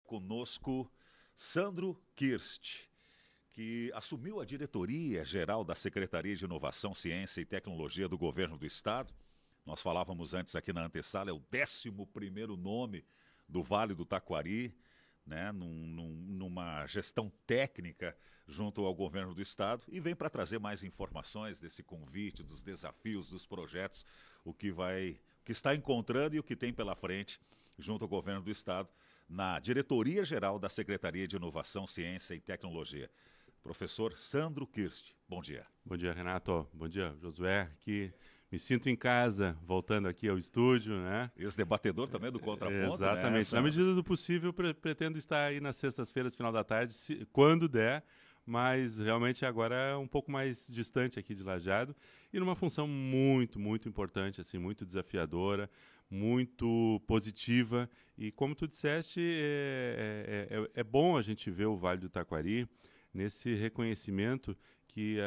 conosco Sandro Kirst, que assumiu a diretoria-geral da Secretaria de Inovação, Ciência e Tecnologia do Governo do Estado. Nós falávamos antes aqui na antessala, é o 11º nome do Vale do Taquari, né, numa gestão técnica junto ao Governo do Estado, e vem para trazer mais informações desse convite, dos desafios, dos projetos, o que está encontrando e o que tem pela frente junto ao Governo do Estado na diretoria-geral da Secretaria de Inovação, Ciência e Tecnologia. Professor Sandro Kirst, bom dia. Bom dia, Renato. Bom dia, Josué. Que me sinto em casa, voltando aqui ao estúdio, né? Ex-debatedor também do Contraponto, exatamente. Né, na medida do possível, pretendo estar aí nas sextas-feiras, final da tarde, quando der, mas realmente agora é um pouco mais distante aqui de Lajeado e numa função muito, muito importante, assim, muito desafiadora, muito positiva. E como tu disseste, é bom a gente ver o Vale do Taquari nesse reconhecimento que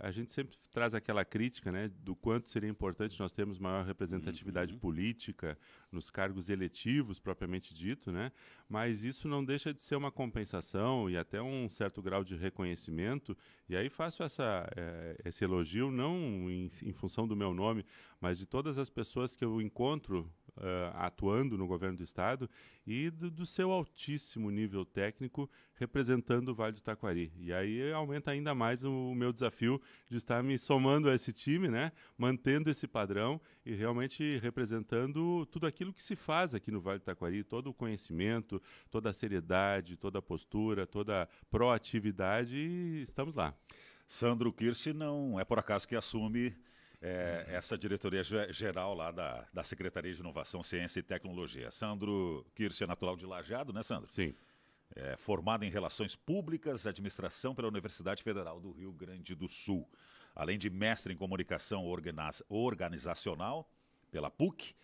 a gente sempre traz aquela crítica, né, do quanto seria importante nós termos maior representatividade política nos cargos eletivos, propriamente dito, né, mas isso não deixa de ser uma compensação e até um certo grau de reconhecimento, e aí faço esse elogio não em função do meu nome, mas de todas as pessoas que eu encontro atuando no governo do Estado e do seu altíssimo nível técnico representando o Vale do Taquari. E aí aumenta ainda mais o meu desafio de estar me somando a esse time, né? Mantendo esse padrão e realmente representando tudo aquilo que se faz aqui no Vale do Taquari, todo o conhecimento, toda a seriedade, toda a postura, toda a proatividade, e estamos lá. Sandro Kirst não é por acaso que assume essa diretoria geral lá da Secretaria de Inovação, Ciência e Tecnologia. Sandro Kirst é natural de Lajeado, né, Sandro? Sim. Formado em Relações Públicas, Administração pela Universidade Federal do Rio Grande do Sul. Além de mestre em Comunicação Organizacional pela PUC,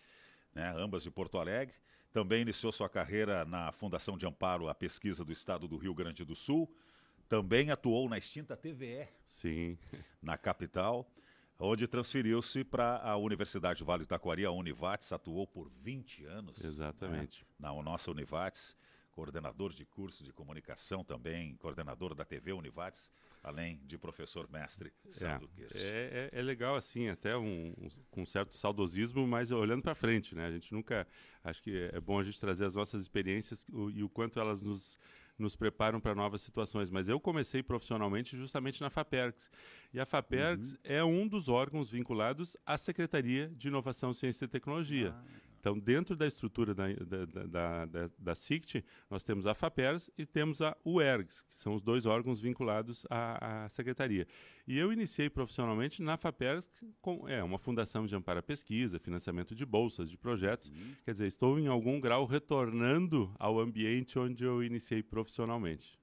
né, ambas de Porto Alegre. Também iniciou sua carreira na Fundação de Amparo à Pesquisa do Estado do Rio Grande do Sul. Também atuou na extinta TVE, sim, na capital, onde transferiu-se para a Universidade Vale do Taquari, a Univates, atuou por 20 anos. Exatamente. Né, na nossa Univates, coordenador de curso de comunicação também, coordenador da TV Univates, além de professor mestre Sandro Kirst. É legal, assim, até com um certo saudosismo, mas olhando para frente, né? A gente nunca... Acho que é bom a gente trazer as nossas experiências e o quanto elas nos preparam para novas situações. Mas eu comecei profissionalmente justamente na FAPERGS. E a FAPERGS é um dos órgãos vinculados à Secretaria de Inovação, Ciência e Tecnologia. Então, dentro da estrutura da SICT, nós temos a FAPERGS e temos a UERGS, que são os dois órgãos vinculados à Secretaria. E eu iniciei profissionalmente na FAPERGS, uma fundação de amparo à pesquisa, financiamento de bolsas, de projetos. Quer dizer, estou em algum grau retornando ao ambiente onde eu iniciei profissionalmente.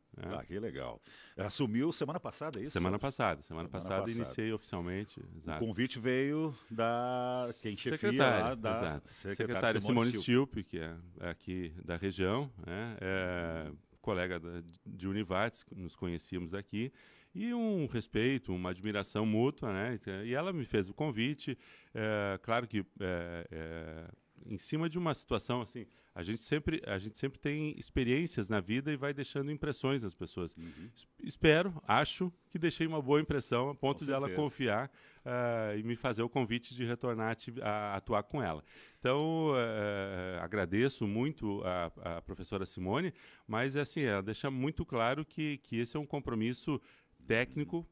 Que legal. Assumiu semana passada, é isso? Semana passada iniciei oficialmente. Exato. O convite veio da quem chefia lá, da secretária Simone Stilpe, que é aqui da região, né? Colega de Univates, nos conhecíamos aqui, e um respeito, uma admiração mútua, né? E ela me fez o convite, claro que em cima de uma situação assim, a gente sempre tem experiências na vida e vai deixando impressões nas pessoas. Acho que deixei uma boa impressão a ponto dela confiar e me fazer o convite de retornar a atuar com ela. Então, agradeço muito a professora Simone, mas assim, ela deixa muito claro que esse é um compromisso técnico,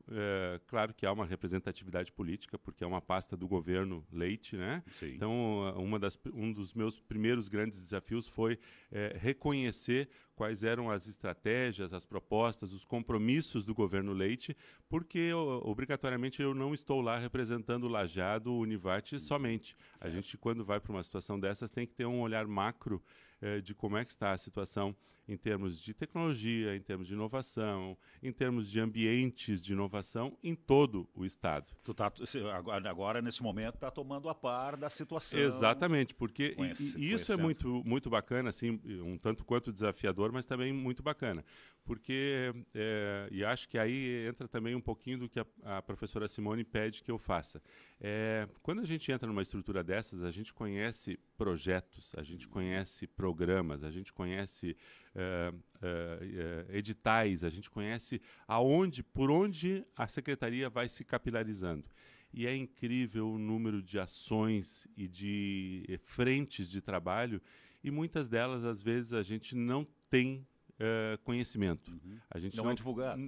claro que há uma representatividade política, porque é uma pasta do governo Leite, né? Sim. Então, um dos meus primeiros grandes desafios foi reconhecer quais eram as estratégias, as propostas, os compromissos do governo Leite, porque obrigatoriamente eu não estou lá representando o Lajeado, o Univates somente. A gente, quando vai para uma situação dessas, tem que ter um olhar macro de como é que está a situação em termos de tecnologia, em termos de inovação, em termos de ambientes de inovação em todo o Estado. Tu tá, agora, nesse momento, está tomando a par da situação. Exatamente, porque isso é muito, muito bacana, assim, um tanto quanto desafiador, mas também muito bacana. Porque, e acho que aí entra também um pouquinho do que a professora Simone pede que eu faça. Quando a gente entra numa estrutura dessas, a gente conhece projetos, a gente conhece programas, programas, a gente conhece editais, a gente conhece por onde a secretaria vai se capilarizando. E é incrível o número de ações e de frentes de trabalho, e muitas delas, às vezes, a gente não tem conhecimento. A gente não é divulgado.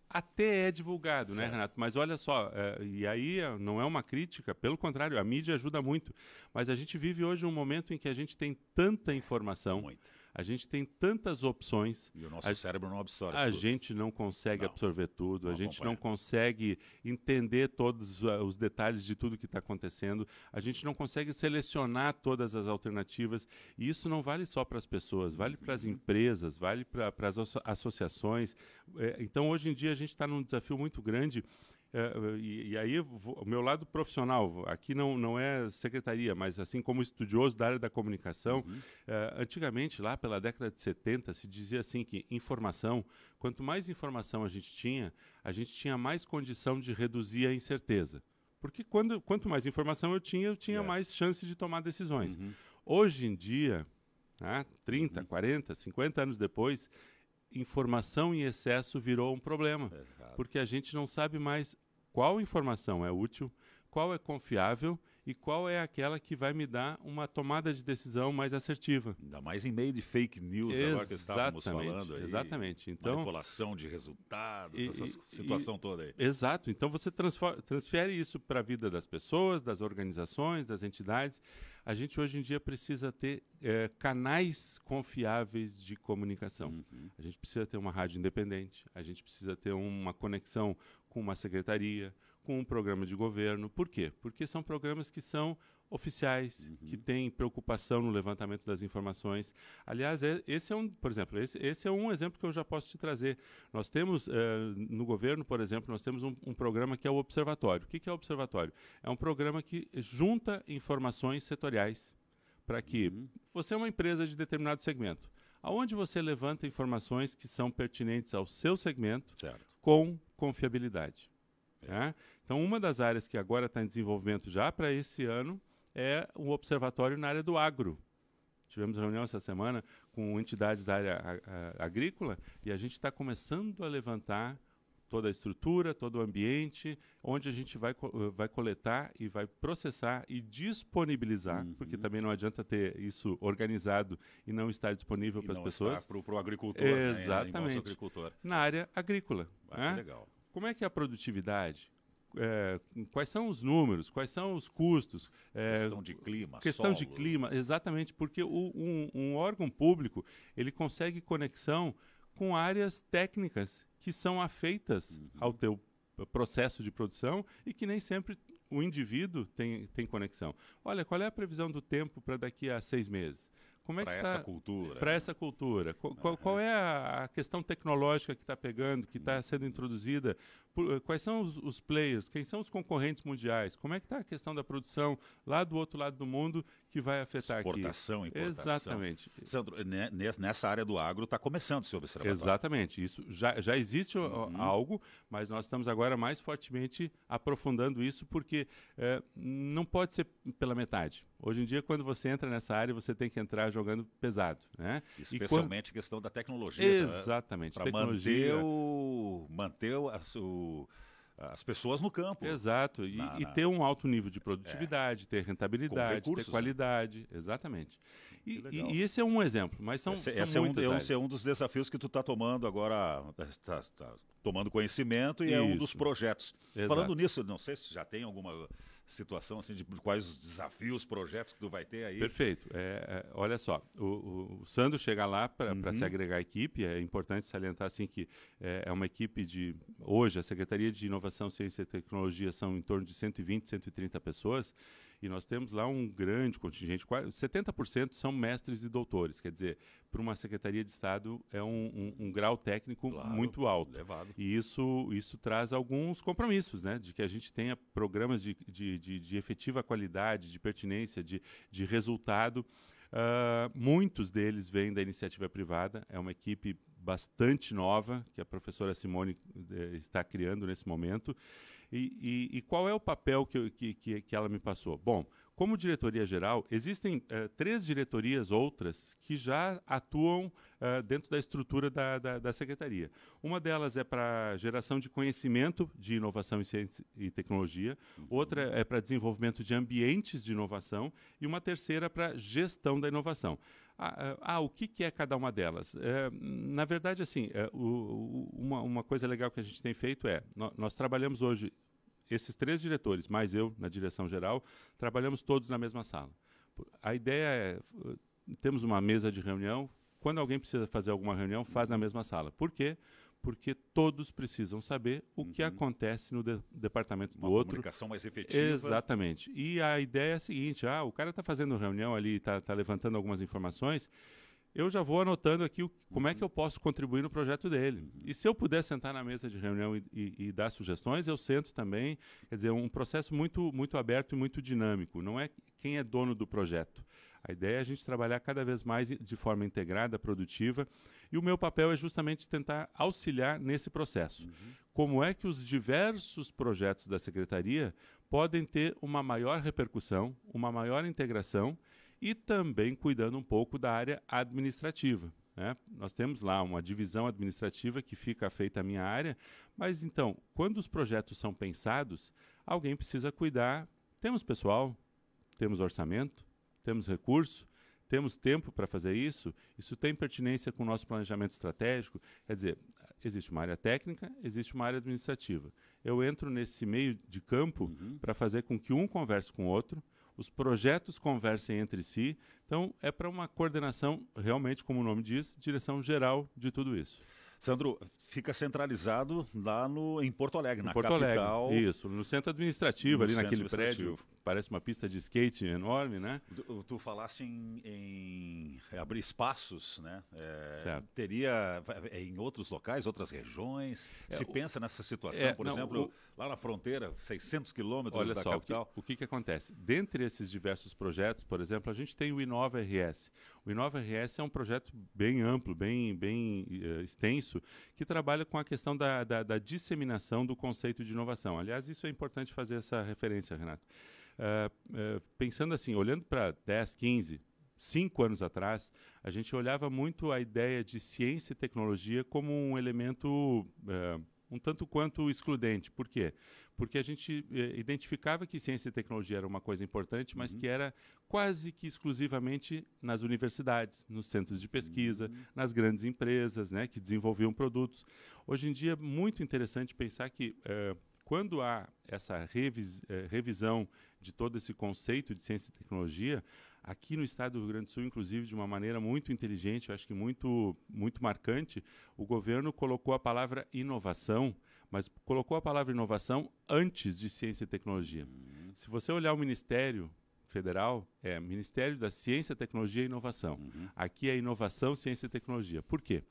Até é divulgado, certo. né, Renato? Mas olha só, e aí não é uma crítica, pelo contrário, a mídia ajuda muito. Mas a gente vive hoje um momento em que a gente tem tanta informação, a gente tem tantas opções. E o nosso cérebro não absorve A tudo. gente não consegue absorver tudo, a gente acompanha. não consegue entender todos os detalhes de tudo que está acontecendo, a gente não consegue selecionar todas as alternativas, e isso não vale só para as pessoas, vale para as empresas, vale para as associações. Então, hoje em dia, a gente está num desafio muito grande. E aí, o meu lado profissional, aqui não é secretaria, mas assim como estudioso da área da comunicação, antigamente, lá pela década de 70, se dizia assim que informação, quanto mais informação a gente tinha mais condição de reduzir a incerteza. Porque quanto mais informação eu tinha mais chance de tomar decisões. Hoje em dia, 30, 40, 50 anos depois, informação em excesso virou um problema. Exato. Porque a gente não sabe mais qual informação é útil, qual é confiável e qual é aquela que vai me dar uma tomada de decisão mais assertiva. Ainda mais em meio de fake news, agora que estávamos falando aí. Exatamente. Então, manipulação de resultados, essa situação toda aí. Exato. Então você transfere isso para a vida das pessoas, das organizações, das entidades. A gente hoje em dia precisa ter canais confiáveis de comunicação. A gente precisa ter uma rádio independente, a gente precisa ter uma conexão com uma secretaria, com um programa de governo. Por quê? Porque são programas que são oficiais, que têm preocupação no levantamento das informações. Aliás, esse é um exemplo que eu já posso te trazer. Nós temos, no governo, por exemplo, nós temos um programa que é o Observatório. O que é o Observatório? É um programa que junta informações setoriais para que você é uma empresa de determinado segmento. Aonde você levanta informações que são pertinentes ao seu segmento com confiabilidade. Então, uma das áreas que agora está em desenvolvimento já para esse ano é o observatório na área do agro. Tivemos reunião essa semana com entidades da área agrícola e a gente está começando a levantar toda a estrutura, todo o ambiente, onde a gente vai coletar e vai processar e disponibilizar, porque também não adianta ter isso organizado e não estar disponível para as pessoas. Para o agricultor, exatamente, agricultor. Na área agrícola. Que legal. Como é que é a produtividade? Quais são os números? Quais são os custos? Questão de clima, Questão de clima, exatamente, porque um órgão público ele consegue conexão com áreas técnicas que são afeitas ao teu processo de produção e que nem sempre o indivíduo tem conexão. Olha, qual é a previsão do tempo para daqui a 6 meses? Como é que está essa cultura? Para essa cultura. Qual é a questão tecnológica que está pegando, que está sendo introduzida? Quais são os players? Quem são os concorrentes mundiais? Como é que está a questão da produção lá do outro lado do mundo que vai afetar exportação, aqui? Importação. Exatamente. Sandro, nessa área do agro está começando esse observatório. Exatamente. Isso já existe algo, mas nós estamos agora mais fortemente aprofundando isso, porque não pode ser pela metade. Hoje em dia, quando você entra nessa área, você tem que entrar jogando pesado, né? Especialmente questão da tecnologia. Exatamente. Para manter as pessoas no campo. Exato. E ter um alto nível de produtividade, ter rentabilidade, ter qualidade. Né? Exatamente. E esse é um exemplo, mas são esse é um dos desafios que tu está tomando agora, está tomando conhecimento e é um dos projetos. Exato. Falando nisso, não sei se já tem alguma situação assim de quais os desafios, projetos que tu vai ter aí. Perfeito. Olha só, o Sandro chega lá para se agregar à equipe. É importante salientar assim que é uma equipe de hoje a Secretaria de Inovação, Ciência e Tecnologia são em torno de 120, 130 pessoas. E nós temos lá um grande contingente, 70% são mestres e doutores, quer dizer, para uma Secretaria de Estado é um grau técnico muito alto. Elevado. E isso traz alguns compromissos, né, de que a gente tenha programas de efetiva qualidade, de pertinência, de resultado. Muitos deles vêm da iniciativa privada, é uma equipe bastante nova que a professora Simone está criando nesse momento. E qual é o papel que ela me passou? Bom, como diretoria-geral, existem 3 diretorias outras que já atuam dentro da estrutura da Secretaria. Uma delas é para geração de conhecimento de inovação em ciência e tecnologia, outra é para desenvolvimento de ambientes de inovação e uma terceira para gestão da inovação. O que é cada uma delas? Na verdade, assim, uma coisa legal que a gente tem feito nós trabalhamos hoje, esses 3 diretores, mais eu na direção geral, trabalhamos todos na mesma sala. A ideia temos uma mesa de reunião, quando alguém precisa fazer alguma reunião, faz na mesma sala. Por quê? Porque todos precisam saber o que acontece no departamento do outro. Uma comunicação mais efetiva. Exatamente. E a ideia é a seguinte, o cara está fazendo reunião ali, está levantando algumas informações, eu já vou anotando aqui como é que eu posso contribuir no projeto dele. E se eu puder sentar na mesa de reunião e dar sugestões, eu sento também. Quer dizer, um processo muito, muito aberto e muito dinâmico. Não é quem é dono do projeto. A ideia é a gente trabalhar cada vez mais de forma integrada, produtiva. E o meu papel é justamente tentar auxiliar nesse processo. Como é que os diversos projetos da Secretaria podem ter uma maior repercussão, uma maior integração, e também cuidando um pouco da área administrativa, né? Nós temos lá uma divisão administrativa que fica feita a minha área, mas então, quando os projetos são pensados, alguém precisa cuidar. Temos pessoal, temos orçamento, temos recurso, temos tempo para fazer isso tem pertinência com o nosso planejamento estratégico. Quer dizer, existe uma área técnica, existe uma área administrativa. Eu entro nesse meio de campo para fazer com que um converse com o outro, os projetos conversem entre si. Então, é para uma coordenação, realmente, como o nome diz, direção geral de tudo isso. Sandro, fica centralizado lá em Porto Alegre, na Porto capital. Alegre, isso, no centro administrativo, ali naquele prédio. Parece uma pista de skate enorme, né? Tu falaste em abrir espaços, né? Certo. Teria em outros locais, outras regiões? Se pensa nessa situação, por exemplo, lá na fronteira, 600 quilômetros da capital. O que acontece? Dentre esses diversos projetos, por exemplo, a gente tem o Inova RS. O Inova RS é um projeto bem amplo, bem extenso, que trabalha com a questão da disseminação do conceito de inovação. Aliás, isso é importante fazer essa referência, Renato. Pensando assim, olhando para 10, 15, 5 anos atrás, a gente olhava muito a ideia de ciência e tecnologia como um elemento um tanto quanto excludente. Por quê? Porque a gente identificava que ciência e tecnologia era uma coisa importante, mas que era quase que exclusivamente nas universidades, nos centros de pesquisa, nas grandes empresas, né, que desenvolviam produtos. Hoje em dia é muito interessante pensar que quando há essa revisão de todo esse conceito de ciência e tecnologia, aqui no estado do Rio Grande do Sul, inclusive, de uma maneira muito inteligente, eu acho que muito, muito marcante, o governo colocou a palavra inovação, mas colocou a palavra inovação antes de ciência e tecnologia. Se você olhar o Ministério Federal, é Ministério da Ciência, Tecnologia e Inovação. Aqui é inovação, ciência e tecnologia. Por quê?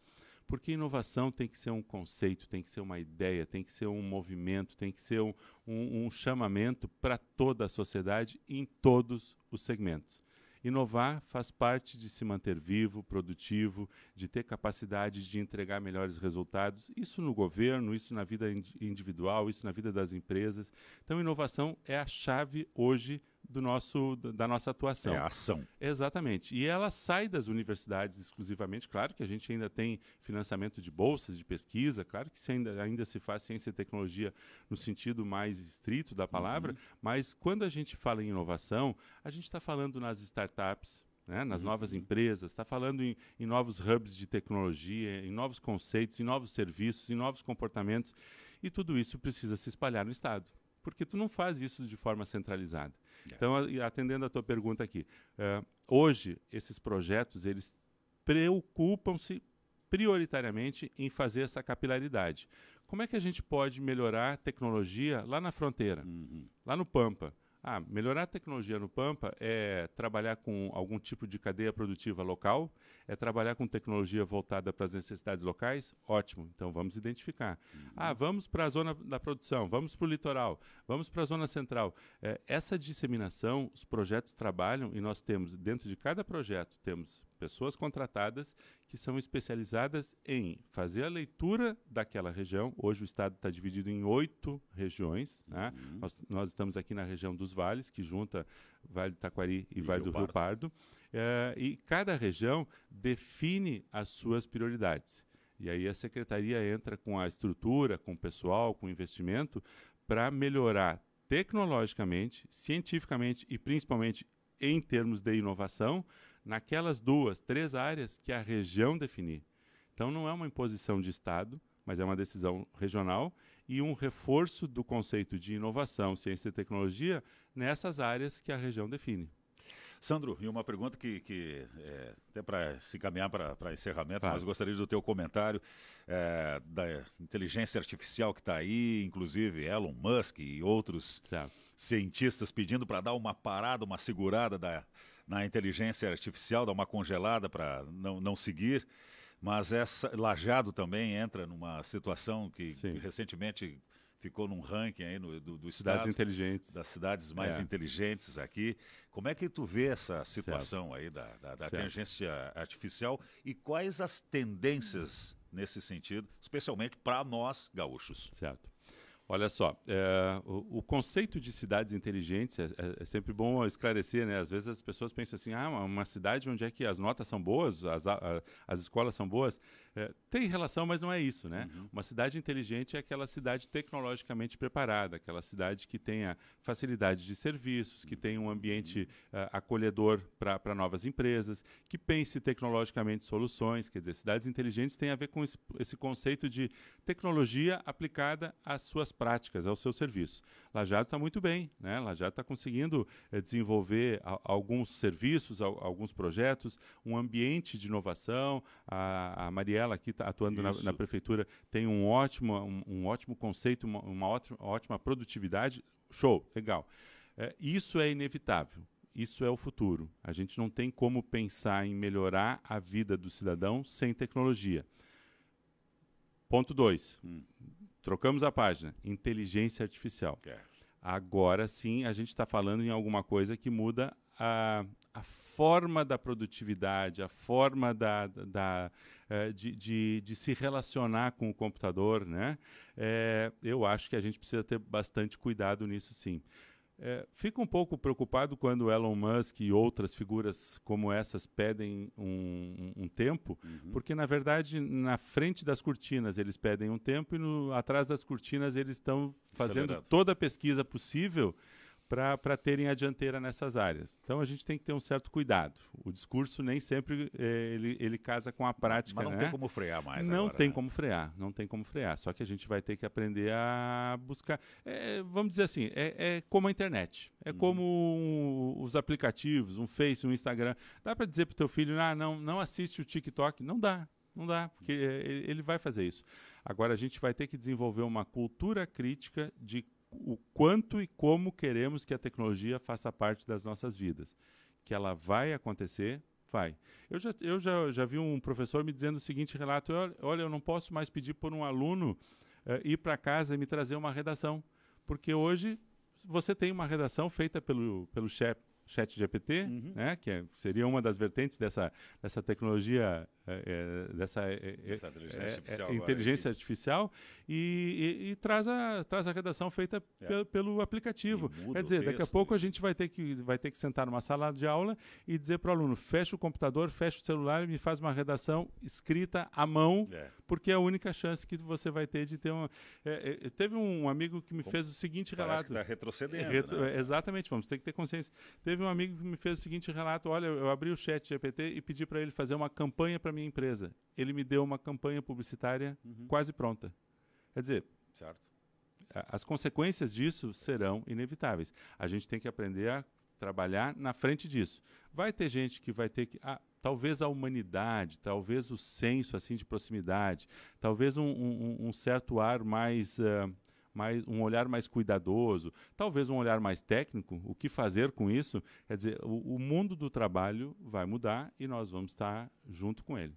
Porque inovação tem que ser um conceito, tem que ser uma ideia, tem que ser um movimento, tem que ser um chamamento para toda a sociedade em todos os segmentos. Inovar faz parte de se manter vivo, produtivo, de ter capacidade de entregar melhores resultados. Isso no governo, isso na vida individual, isso na vida das empresas. Então, inovação é a chave hoje da nossa atuação. É a ação. Exatamente. E ela sai das universidades exclusivamente. Claro que a gente ainda tem financiamento de bolsas de pesquisa, claro que ainda se faz ciência e tecnologia no sentido mais estrito da palavra, mas quando a gente fala em inovação, a gente está falando nas startups, né, nas novas empresas, está falando em novos hubs de tecnologia, em novos conceitos, em novos serviços, em novos comportamentos, e tudo isso precisa se espalhar no Estado, porque tu não faz isso de forma centralizada. Então, atendendo a tua pergunta aqui, hoje esses projetos, eles preocupam-se prioritariamente em fazer essa capilaridade. Como é que a gente pode melhorar a tecnologia lá na fronteira, lá no Pampa? Melhorar a tecnologia no Pampa é trabalhar com algum tipo de cadeia produtiva local, é trabalhar com tecnologia voltada para as necessidades locais? Ótimo, então vamos identificar. Vamos para a zona da produção, vamos para o litoral, vamos para a zona central. Essa disseminação, os projetos trabalham e nós temos, dentro de cada projeto, temos pessoas contratadas que são especializadas em fazer a leitura daquela região. Hoje o estado está dividido em 8 regiões, né? Nós estamos aqui na região dos vales, que junta Vale do Taquari e Vale do Rio Pardo. E cada região define as suas prioridades. E aí a secretaria entra com a estrutura, com o pessoal, com o investimento, para melhorar tecnologicamente, cientificamente e principalmente em termos de inovação, naquelas 2, 3 áreas que a região definir. Então não é uma imposição de Estado, mas é uma decisão regional e um reforço do conceito de inovação, ciência e tecnologia nessas áreas que a região define. Sandro, e uma pergunta que até para se caminhar para encerramento, Claro. mas gostaria do teu comentário da inteligência artificial que está aí, inclusive Elon Musk e outros cientistas pedindo para dar uma parada, uma segurada na inteligência artificial, dar uma congelada para não seguir, mas Lajeado também entra numa situação que recentemente ficou num ranking aí do cidades estado, inteligentes, das cidades mais inteligentes aqui. Como é que tu vê essa situação aí da inteligência artificial e quais as tendências nesse sentido, especialmente para nós gaúchos? Certo. Olha só, o conceito de cidades inteligentes é sempre bom esclarecer, né? Às vezes as pessoas pensam assim, uma cidade onde é que as notas são boas, as escolas são boas. Tem relação, mas não é isso, né? Uma cidade inteligente é aquela cidade tecnologicamente preparada, aquela cidade que tenha facilidade de serviços, que tenha um ambiente acolhedor para novas empresas, que pense tecnologicamente soluções. Quer dizer, cidades inteligentes têm a ver com esse conceito de tecnologia aplicada às suas práticas, ao seu serviço. Lajeado está muito bem, né? Lajeado está conseguindo desenvolver alguns serviços, alguns projetos, um ambiente de inovação. A Mariela aqui está atuando na prefeitura, tem um ótimo conceito, uma ótima produtividade. Show, legal. Isso é inevitável. Isso é o futuro. A gente não tem como pensar em melhorar a vida do cidadão sem tecnologia. Ponto 2. Trocamos a página. Inteligência artificial. Agora sim, a gente está falando em alguma coisa que muda a forma da produtividade, a forma de se relacionar com o computador, né? Eu acho que a gente precisa ter bastante cuidado nisso, sim. Fico um pouco preocupado quando Elon Musk e outras figuras como essas pedem um tempo, porque, na verdade, na frente das cortinas eles pedem um tempo e atrás das cortinas eles estão fazendo toda a pesquisa possível para terem a dianteira nessas áreas. Então, a gente tem que ter um certo cuidado. O discurso nem sempre ele casa com a prática. Mas não tem como frear mais Não agora, tem como frear, não tem como frear. Só que a gente vai ter que aprender a buscar. Vamos dizer assim, é como a internet. É como os aplicativos, um Face, um Instagram. Dá para dizer para o teu filho, não assiste o TikTok? Não dá, porque ele vai fazer isso. Agora, a gente vai ter que desenvolver uma cultura crítica de o quanto e como queremos que a tecnologia faça parte das nossas vidas. Que ela vai acontecer, vai. Eu já vi um professor me dizendo o seguinte relato, olha, eu não posso mais pedir por um aluno ir para casa e me trazer uma redação, porque hoje você tem uma redação feita pelo ChatGPT, né, que seria uma das vertentes dessa tecnologia, dessa inteligência artificial, e traz a redação feita pelo aplicativo. Quer dizer, daqui a pouco a gente vai ter que sentar numa sala de aula e dizer para o aluno, fecha o computador, fecha o celular e me faz uma redação escrita à mão, porque é a única chance que você vai ter de ter uma... teve um amigo que me fez o seguinte relato. Parece que está retrocedendo, né? Exatamente, vamos ter que ter consciência. Teve um amigo que me fez o seguinte relato, olha, eu abri o ChatGPT e pedi para ele fazer uma campanha para minha empresa. Ele me deu uma campanha publicitária quase pronta. Quer dizer, as consequências disso serão inevitáveis. A gente tem que aprender a trabalhar na frente disso. Vai ter gente que vai ter que... talvez a humanidade, talvez o senso assim, de proximidade, talvez um certo ar mais um olhar mais cuidadoso, talvez um olhar mais técnico, o que fazer com isso? Quer dizer, o mundo do trabalho vai mudar e nós vamos estar junto com ele.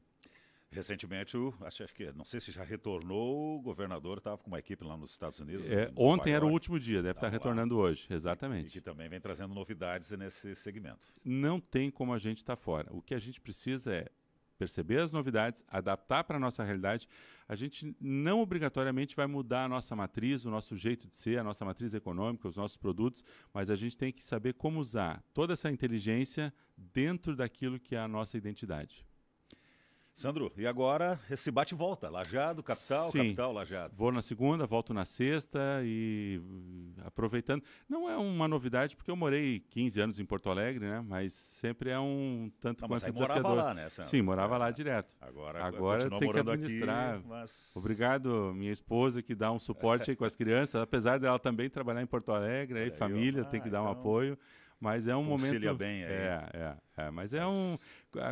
Recentemente, acho que, não sei se já retornou, o governador estava com uma equipe lá nos Estados Unidos. Ontem era o último dia, deve estar retornando hoje, exatamente. E que também vem trazendo novidades nesse segmento. Não tem como a gente estar fora. O que a gente precisa é perceber as novidades, adaptar para a nossa realidade. A gente não obrigatoriamente vai mudar a nossa matriz, o nosso jeito de ser, a nossa matriz econômica, os nossos produtos, mas a gente tem que saber como usar toda essa inteligência dentro daquilo que é a nossa identidade. Sandro, e agora esse bate e volta, Lajeado, capital, Sim. capital, Lajeado. Vou na segunda, volto na sexta e aproveitando. Não é uma novidade porque eu morei 15 anos em Porto Alegre, né? Mas sempre é um tanto quanto desafiador. Morava lá, né, Sandro? Sim, morava lá direto. Agora tem que administrar. Aqui, mas... Obrigado, minha esposa, que dá um suporte aí com as crianças, apesar dela também trabalhar em Porto Alegre, aí família tem que dar um apoio. Mas é um momento. Bem aí. Mas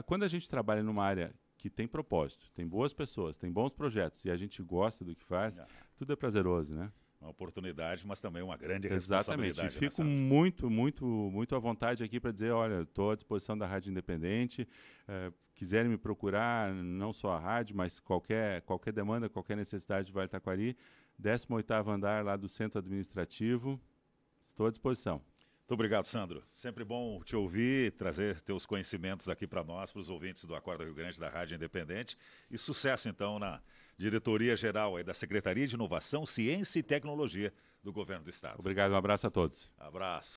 quando a gente trabalha numa área que tem propósito, tem boas pessoas, tem bons projetos e a gente gosta do que faz, tudo é prazeroso, né? Uma oportunidade, mas também uma grande responsabilidade. Exatamente. E fico muito à vontade aqui para dizer, olha, estou à disposição da Rádio Independente, quiserem me procurar, não só a rádio, mas qualquer demanda, qualquer necessidade de Vale do Taquari, 18º andar lá do Centro Administrativo, estou à disposição. Muito obrigado, Sandro. Sempre bom te ouvir, trazer teus conhecimentos aqui para nós, para os ouvintes do Acorda Rio Grande da Rádio Independente. E sucesso, então, na diretoria-geral da Secretaria de Inovação, Ciência e Tecnologia do Governo do Estado. Obrigado, um abraço a todos. Abraço.